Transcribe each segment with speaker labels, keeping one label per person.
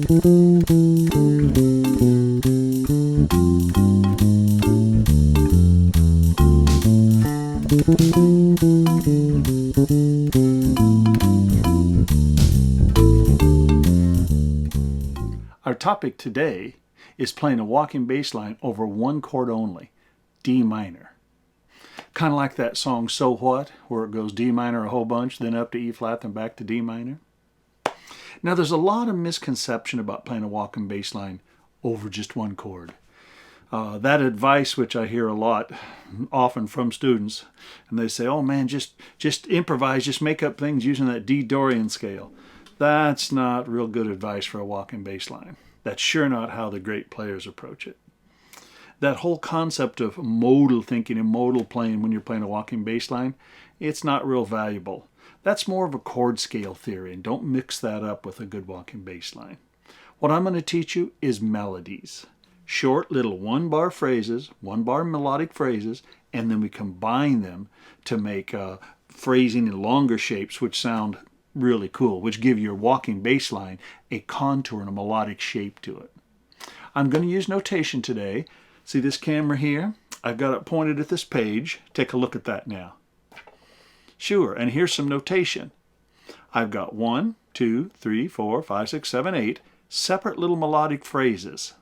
Speaker 1: Our topic today is playing a walking bass line over one chord only, D minor. Kind of like that song So What, where it goes D minor a whole bunch, then up to E flat, then back to D minor. Now there's a lot of misconception about playing a walking bass line over just one chord. That advice, which I hear a lot, often from students, and they say, oh man, just improvise, just make up things using that D Dorian scale. That's not real good advice for a walking bass line. That's sure not how the great players approach it. That whole concept of modal thinking and modal playing when you're playing a walking bass line, it's not real valuable. That's more of a chord scale theory, and don't mix that up with a good walking bass line. What I'm going to teach you is melodies. Short little one-bar phrases, one-bar melodic phrases, and then we combine them to make phrasing in longer shapes which sound really cool, which give your walking bass line a contour and a melodic shape to it. I'm going to use notation today. See this camera here? I've got it pointed at this page. Take a look at that now. Sure, and here's some notation. I've got 1, 2, 3, 4, 5, 6, 7, 8 separate little melodic phrases.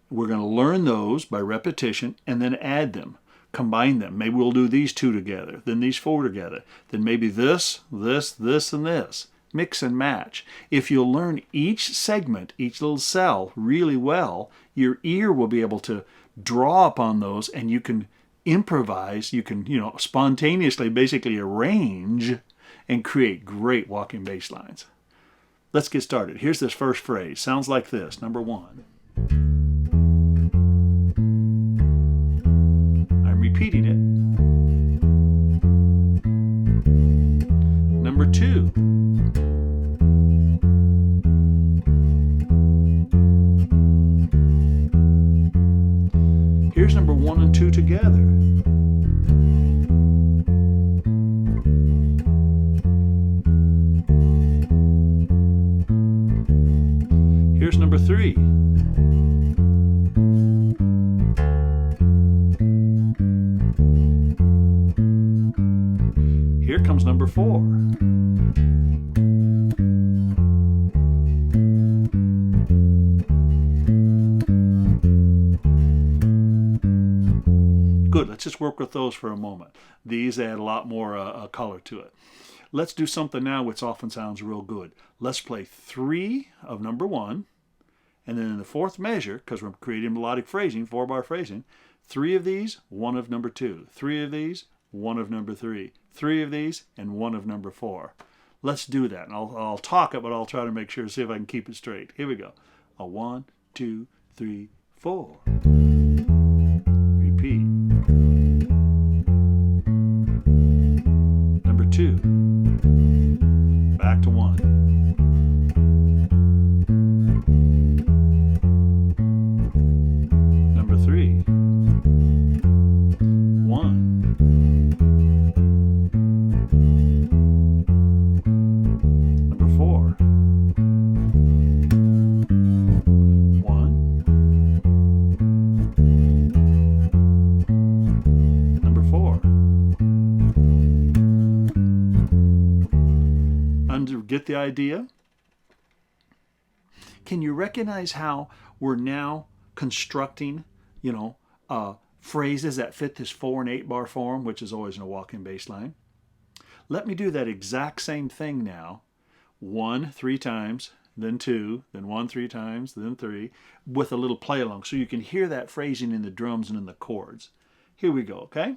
Speaker 1: We're going to learn those by repetition and then add them. Combine them. Maybe we'll do these two together, then these four together, then maybe this, this, this, and this. Mix and match. If you'll learn each segment, each little cell really well, your ear will be able to draw upon those, and you can improvise, you can, spontaneously basically arrange and create great walking bass lines. Let's get started. Here's this first phrase. Sounds like this. Number 1. Repeating it. Number 2. Here's number 1 and 2 together. Here's number 3. Here comes number 4. Good, let's just work with those for a moment. These add a lot more color to it. Let's do something now which often sounds real good. Let's play 3 of number 1, and then in the 4th measure, because we're creating melodic phrasing, 4-bar phrasing, 3 of these, 1 of number 2. 3 of these, 1 of number 3. 3 of these, and 1 of number 4. Let's do that. And I'll talk it, but I'll try to make sure, see if I can keep it straight. Here we go. A 1, 2, 3, 4. Repeat. Number 2. Back to 1. Number 3. 1. Get the idea? Can you recognize how we're now constructing, phrases that fit this 4 and 8 bar form, which is always in a walking bass line? Let me do that exact same thing now. 1 3 times, then 2, then 1 3 times, then 3, with a little play along, so you can hear that phrasing in the drums and in the chords. Here we go, okay?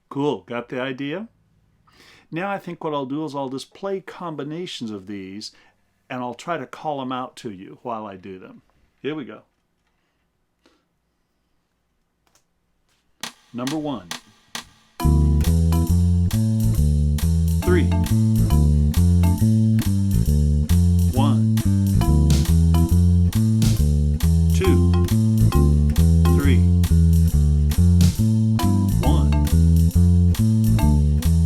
Speaker 1: Cool, got the idea? Now I think what I'll do is I'll just play combinations of these and I'll try to call them out to you while I do them. Here we go. Number 1. 3. 1. 2. 3. 1.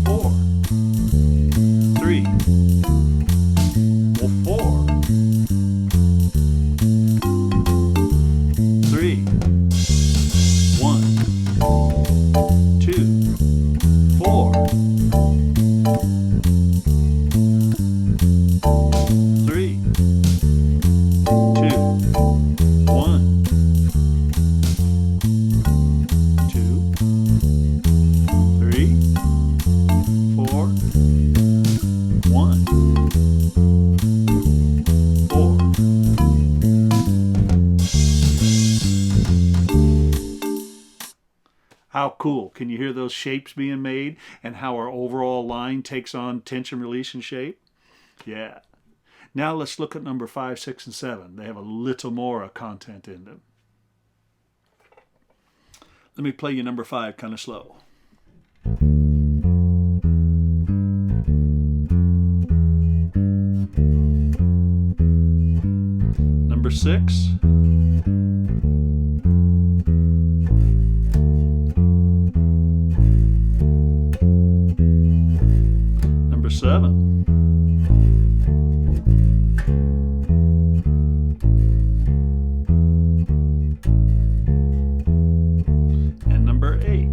Speaker 1: 4. 3. Well, 4. 3. 1. 2. 4. 3. 2. 1. 2. 3. 4. 1. 4. How cool. Can you hear those shapes being made and how our overall line takes on tension, release, and shape? Yeah. Now let's look at number 5, 6, and 7. They have a little more content in them. Let me play you number 5 kind of slow. Number 6. Number 7. And number 8.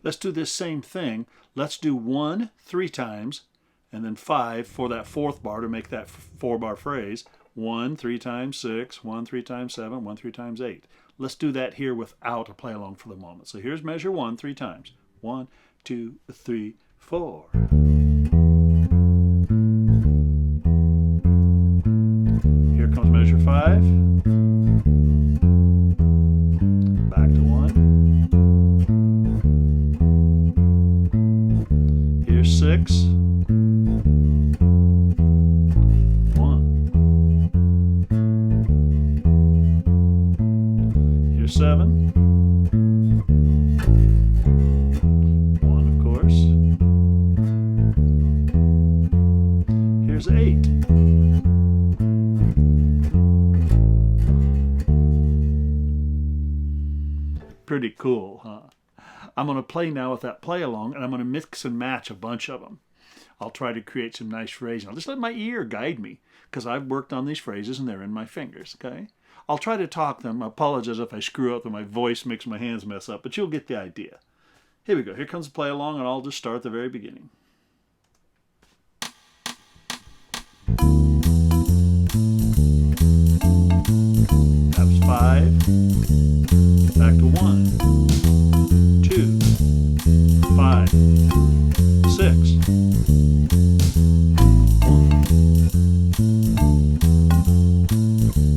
Speaker 1: Let's do this same thing. Let's do 1 3 times and then 5 for that 4th bar to make that 4-bar phrase. 1 3 times 6, 1 3 times 7, 1 3 times 8. Let's do that here without a play along for the moment. So here's measure 1 3 times. 1 2 3 4. Here comes measure 5. Back to 1. Here's 6. 1. Here's 7. 1, of course. Here's 8. Pretty cool, huh? I'm going to play now with that play along, and I'm going to mix and match a bunch of them. I'll try to create some nice phrasing. I'll just let my ear guide me, because I've worked on these phrases and they're in my fingers, okay? I'll try to talk them. I apologize if I screw up and my voice makes my hands mess up, but you'll get the idea. Here we go. Here comes the play along, and I'll just start at the very beginning. That was 5. Back to 1, 2, 5, 6,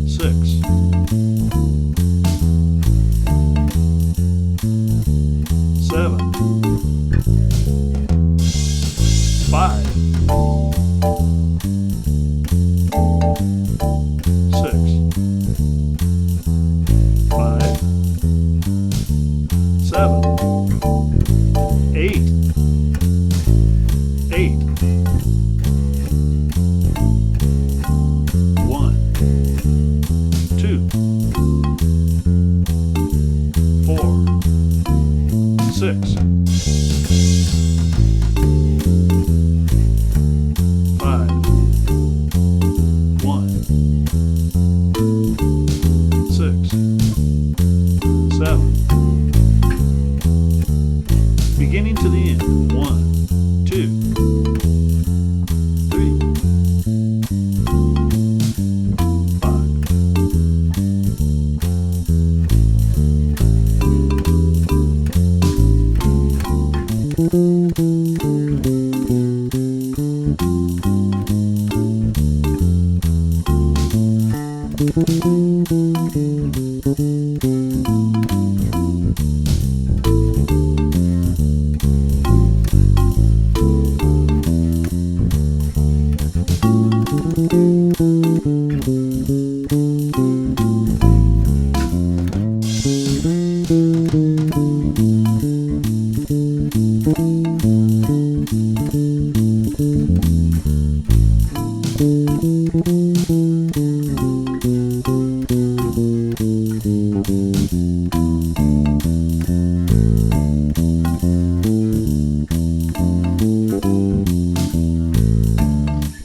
Speaker 1: 6, 7, 5, 6, 5, 7, 8, 8, 1, 2, 4, 6, 5, 1, 6, 7. Beginning to the end. 1, 2, 3, 5.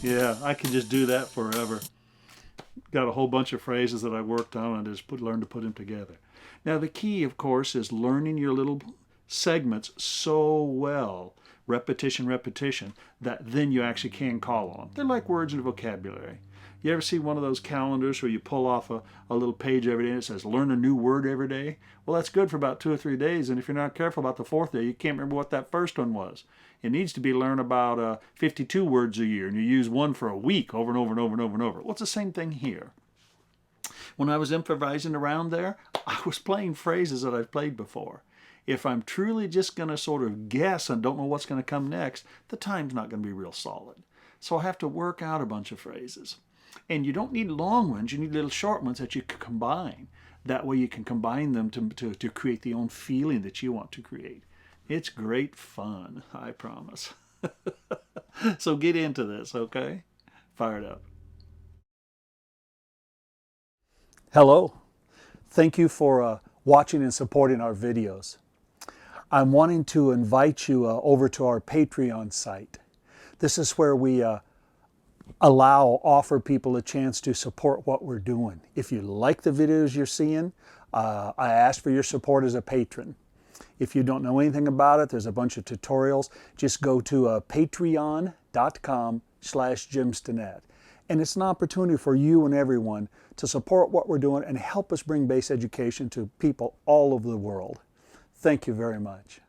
Speaker 1: Yeah, I could just do that forever. Got a whole bunch of phrases that I worked on and just learned to put them together. Now the key, of course, is learning your little segments so well, repetition, repetition, that then you actually can call on them. They're like words in vocabulary. You ever see one of those calendars where you pull off a little page every day and it says, learn a new word every day? Well, that's good for about 2 or 3 days, and if you're not careful about the 4th day, you can't remember what that first one was. It needs to be learn about 52 words a year, and you use one for a week over and over and over and over and over. Well, it's the same thing here. When I was improvising around there, I was playing phrases that I've played before. If I'm truly just going to sort of guess and don't know what's going to come next, the time's not going to be real solid. So I have to work out a bunch of phrases. And you don't need long ones, you need little short ones that you can combine. That way you can combine them to create the own feeling that you want to create. It's great fun, I promise. So get into this, okay? Fire it up. Hello. Thank you for watching and supporting our videos. I'm wanting to invite you over to our Patreon site. This is where we offer people a chance to support what we're doing. If you like the videos you're seeing, I ask for your support as a patron. If you don't know anything about it, there's a bunch of tutorials. Just go to patreon.com/JimStinnett. And it's an opportunity for you and everyone to support what we're doing and help us bring bass education to people all over the world. Thank you very much.